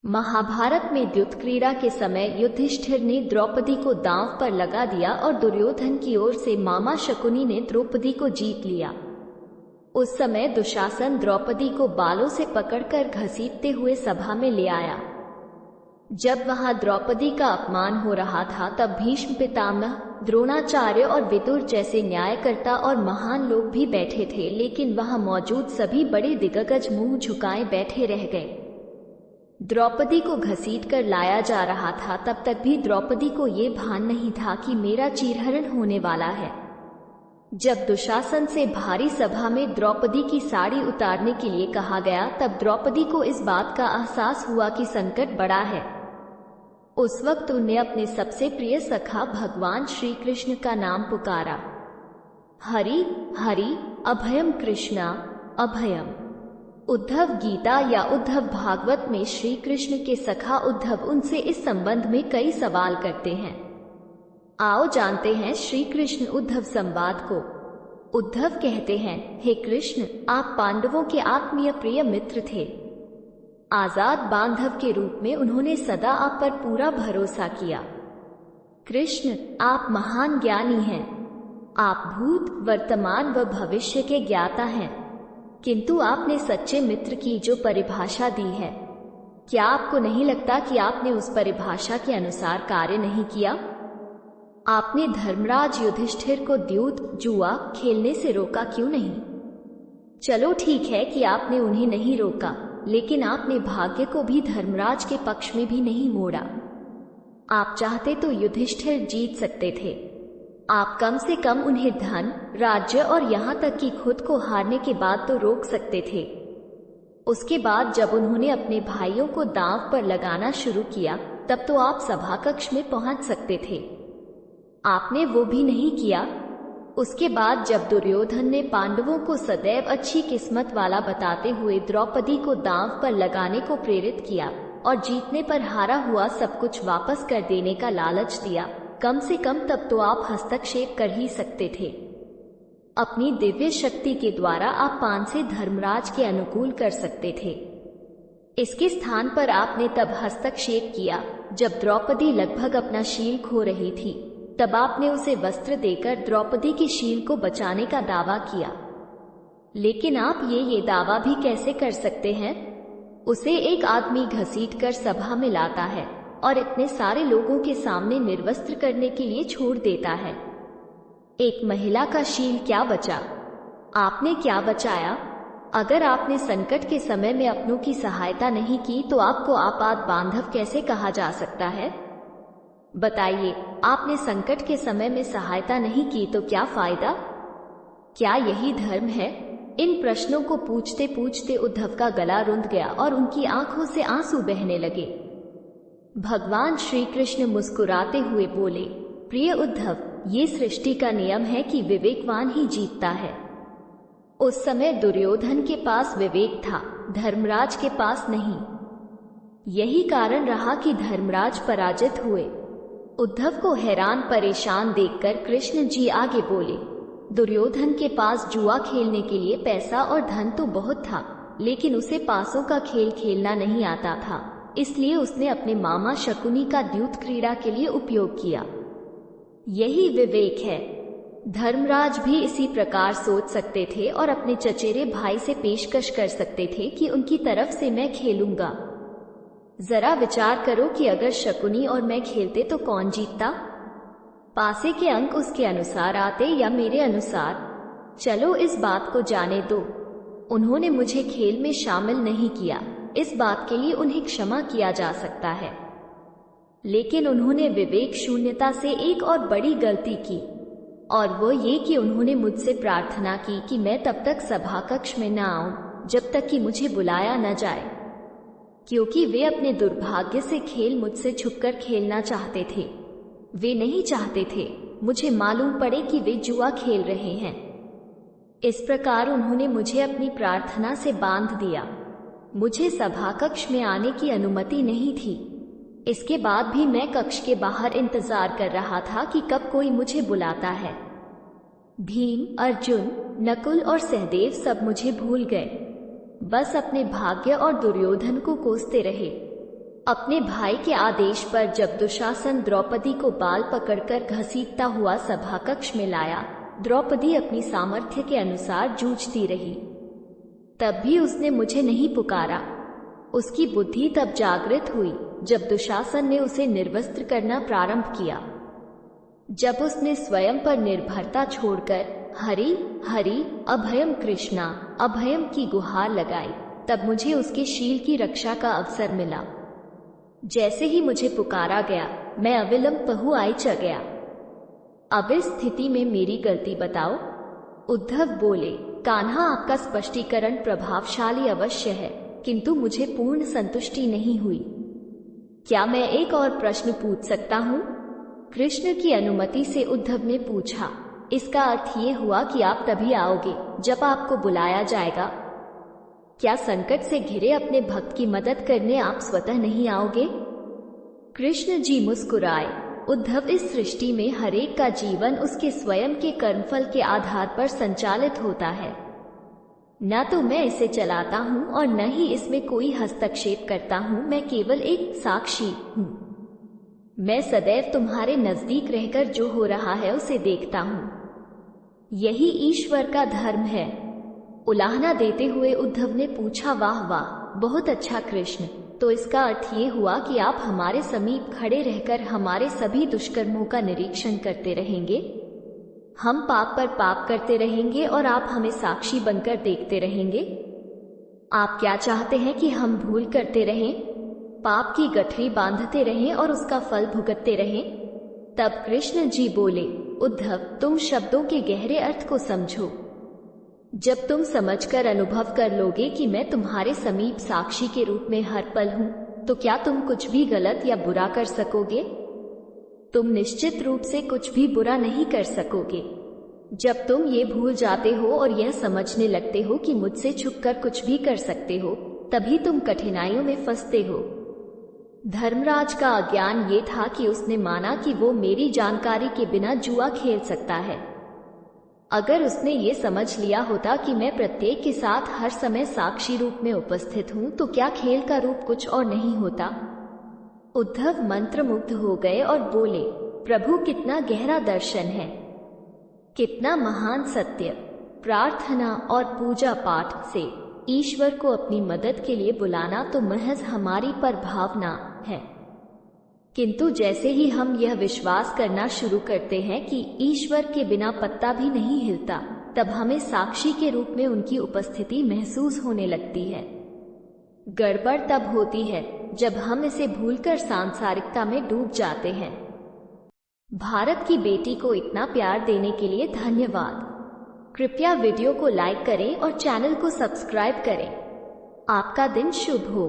महाभारत में द्युत क्रीड़ा के समय युधिष्ठिर ने द्रौपदी को दांव पर लगा दिया और दुर्योधन की ओर से मामा शकुनी ने द्रौपदी को जीत लिया। उस समय दुशासन द्रौपदी को बालों से पकड़कर घसीटते हुए सभा में ले आया। जब वहां द्रौपदी का अपमान हो रहा था तब भीष्म पितामह, द्रोणाचार्य और विदुर जैसे न्यायकर्ता और महान लोग भी बैठे थे, लेकिन वहां मौजूद सभी बड़े दिग्गज मुंह झुकाए बैठे रह गए। द्रौपदी को घसीट कर लाया जा रहा था, तब तक भी द्रौपदी को ये भान नहीं था कि मेरा चीरहरण होने वाला है। जब दुशासन से भारी सभा में द्रौपदी की साड़ी उतारने के लिए कहा गया, तब द्रौपदी को इस बात का एहसास हुआ कि संकट बड़ा है। उस वक्त उन्हें अपने सबसे प्रिय सखा भगवान श्री कृष्ण का नाम पुकारा। हरि हरि अभयम कृष्णा अभयम। उद्धव गीता या उद्धव भागवत में श्री कृष्ण के सखा उद्धव उनसे इस संबंध में कई सवाल करते हैं। आओ जानते हैं श्री कृष्ण उद्धव संवाद को। उद्धव कहते हैं, हे कृष्ण, आप पांडवों के आत्मीय प्रिय मित्र थे। आजाद बांधव के रूप में उन्होंने सदा आप पर पूरा भरोसा किया। कृष्ण, आप महान ज्ञानी हैं। आप भूत, वर्तमान व भविष्य के ज्ञाता हैं, किंतु आपने सच्चे मित्र की जो परिभाषा दी है, क्या आपको नहीं लगता कि आपने उस परिभाषा के अनुसार कार्य नहीं किया? आपने धर्मराज युधिष्ठिर को द्यूत जुआ खेलने से रोका क्यों नहीं? चलो ठीक है कि आपने उन्हें नहीं रोका, लेकिन आपने भाग्य को भी धर्मराज के पक्ष में भी नहीं मोड़ा। आप चाहते तो युधिष्ठिर जीत सकते थे। आप कम से कम उन्हें धन, राज्य और यहाँ तक कि खुद को हारने के बाद तो रोक सकते थे। उसके बाद जब उन्होंने अपने भाइयों को दांव पर लगाना शुरू किया, तब तो आप सभा कक्ष में पहुंच सकते थे। आपने वो भी नहीं किया। उसके बाद जब दुर्योधन ने पांडवों को सदैव अच्छी किस्मत वाला बताते हुए द्रौपदी को दांव पर लगाने को प्रेरित किया और जीतने पर हारा हुआ सब कुछ वापस कर देने का लालच दिया, कम से कम तब तो आप हस्तक्षेप कर ही सकते थे। अपनी दिव्य शक्ति के द्वारा आप पान से धर्मराज के अनुकूल कर सकते थे। इसके स्थान पर आपने तब हस्तक्षेप किया जब द्रौपदी लगभग अपना शील खो रही थी। तब आपने उसे वस्त्र देकर द्रौपदी की शील को बचाने का दावा किया। लेकिन आप ये दावा भी कैसे कर सकते हैं? उसे एक आदमी घसीट कर सभा में लाता है और इतने सारे लोगों के सामने निर्वस्त्र करने के लिए छोड़ देता है। एक महिला का शील क्या बचा? आपने क्या बचाया? अगर आपने संकट के समय में अपनों की सहायता नहीं की तो आपको आपात बांधव कैसे कहा जा सकता है? बताइए, आपने संकट के समय में सहायता नहीं की तो क्या फायदा? क्या यही धर्म है? इन प्रश्नों को पूछते पूछते उद्धव का गला रुंध गया और उनकी आंखों से आंसू बहने लगे। भगवान श्री कृष्ण मुस्कुराते हुए बोले, प्रिय उद्धव, ये सृष्टि का नियम है कि विवेकवान ही जीतता है। उस समय दुर्योधन के पास विवेक था, धर्मराज के पास नहीं। यही कारण रहा कि धर्मराज पराजित हुए। उद्धव को हैरान परेशान देखकर कृष्ण जी आगे बोले, दुर्योधन के पास जुआ खेलने के लिए पैसा और धन तो बहुत था, लेकिन उसे पासों का खेल खेलना नहीं आता था, इसलिए उसने अपने मामा शकुनी का द्यूत क्रीड़ा के लिए उपयोग किया। यही विवेक है। धर्मराज भी इसी प्रकार सोच सकते थे और अपने चचेरे भाई से पेशकश कर सकते थे कि उनकी तरफ से मैं खेलूंगा। जरा विचार करो कि अगर शकुनी और मैं खेलते तो कौन जीतता? पासे के अंक उसके अनुसार आते या मेरे अनुसार? चलो इस बात को जाने दो। उन्होंने मुझे खेल में शामिल नहीं किया, इस बात के लिए उन्हें क्षमा किया जा सकता है। लेकिन उन्होंने विवेक शून्यता से एक और बड़ी गलती की, और वो ये कि उन्होंने मुझसे प्रार्थना की कि मैं तब तक सभा कक्ष में न आऊं जब तक कि मुझे बुलाया न जाए, क्योंकि वे अपने दुर्भाग्य से खेल मुझसे छुपकर खेलना चाहते थे। वे नहीं चाहते थे मुझे मालूम पड़े कि वे जुआ खेल रहे हैं। इस प्रकार उन्होंने मुझे अपनी प्रार्थना से बांध दिया। मुझे सभा कक्ष में आने की अनुमति नहीं थी। इसके बाद भी मैं कक्ष के बाहर इंतजार कर रहा था कि कब कोई मुझे बुलाता है। भीम, अर्जुन, नकुल और सहदेव सब मुझे भूल गए, बस अपने भाग्य और दुर्योधन को कोसते रहे। अपने भाई के आदेश पर जब दुशासन द्रौपदी को बाल पकड़कर घसीटता हुआ सभा कक्ष में लाया, द्रौपदी अपनी सामर्थ्य के अनुसार जूझती रही। तब भी उसने मुझे नहीं पुकारा। उसकी बुद्धि तब जागृत हुई जब दुशासन ने उसे निर्वस्त्र करना प्रारंभ किया। जब उसने स्वयं पर निर्भरता छोड़कर हरि हरि अभयम कृष्णा अभयम की गुहार लगाई, तब मुझे उसके शील की रक्षा का अवसर मिला। जैसे ही मुझे पुकारा गया, मैं अविलंब पहुआई च गया। अब इस स्थिति में मेरी गलती बताओ। उद्धव बोले, कान्हा, आपका स्पष्टीकरण प्रभावशाली अवश्य है, किंतु मुझे पूर्ण संतुष्टि नहीं हुई। क्या मैं एक और प्रश्न पूछ सकता हूँ? कृष्ण की अनुमति से उद्धव ने पूछा। इसका अर्थ ये हुआ कि आप तभी आओगे जब आपको बुलाया जाएगा। क्या संकट से घिरे अपने भक्त की मदद करने आप स्वतः नहीं आओगे? कृष्ण जी मुस्कुराए। उद्धव, इस सृष्टि में हरेक का जीवन उसके स्वयं के कर्मफल के आधार पर संचालित होता है। न तो मैं इसे चलाता हूँ और न ही इसमें कोई हस्तक्षेप करता हूँ। मैं केवल एक साक्षी हूँ। मैं सदैव तुम्हारे नजदीक रहकर जो हो रहा है उसे देखता हूँ। यही ईश्वर का धर्म है। उलाहना देते हुए उद्धव ने पूछा, वाह वाह, बहुत अच्छा कृष्ण, तो इसका अर्थ ये हुआ कि आप हमारे समीप खड़े रहकर हमारे सभी दुष्कर्मों का निरीक्षण करते रहेंगे। हम पाप पर पाप करते रहेंगे और आप हमें साक्षी बनकर देखते रहेंगे। आप क्या चाहते हैं कि हम भूल करते रहें, पाप की गठरी बांधते रहें और उसका फल भुगतते रहें? तब कृष्ण जी बोले, उद्धव, तुम शब्दों के गहरे अर्थ को समझो। जब तुम समझकर अनुभव कर लोगे कि मैं तुम्हारे समीप साक्षी के रूप में हर पल हूँ, तो क्या तुम कुछ भी गलत या बुरा कर सकोगे? तुम निश्चित रूप से कुछ भी बुरा नहीं कर सकोगे। जब तुम ये भूल जाते हो और यह समझने लगते हो कि मुझसे छुपकर कुछ भी कर सकते हो, तभी तुम कठिनाइयों में फंसते हो। धर्मराज का अज्ञान ये था कि उसने माना कि वो मेरी जानकारी के बिना जुआ खेल सकता है। अगर उसने ये समझ लिया होता कि मैं प्रत्येक के साथ हर समय साक्षी रूप में उपस्थित हूँ, तो क्या खेल का रूप कुछ और नहीं होता? उद्धव मंत्रमुग्ध हो गए और बोले, प्रभु, कितना गहरा दर्शन है, कितना महान सत्य। प्रार्थना और पूजा पाठ से ईश्वर को अपनी मदद के लिए बुलाना तो महज हमारी परभावना है, किंतु जैसे ही हम यह विश्वास करना शुरू करते हैं कि ईश्वर के बिना पत्ता भी नहीं हिलता, तब हमें साक्षी के रूप में उनकी उपस्थिति महसूस होने लगती है। गड़बड़ तब होती है जब हम इसे भूलकर सांसारिकता में डूब जाते हैं। भारत की बेटी को इतना प्यार देने के लिए धन्यवाद। कृपया वीडियो को लाइक करें और चैनल को सब्सक्राइब करें। आपका दिन शुभ हो।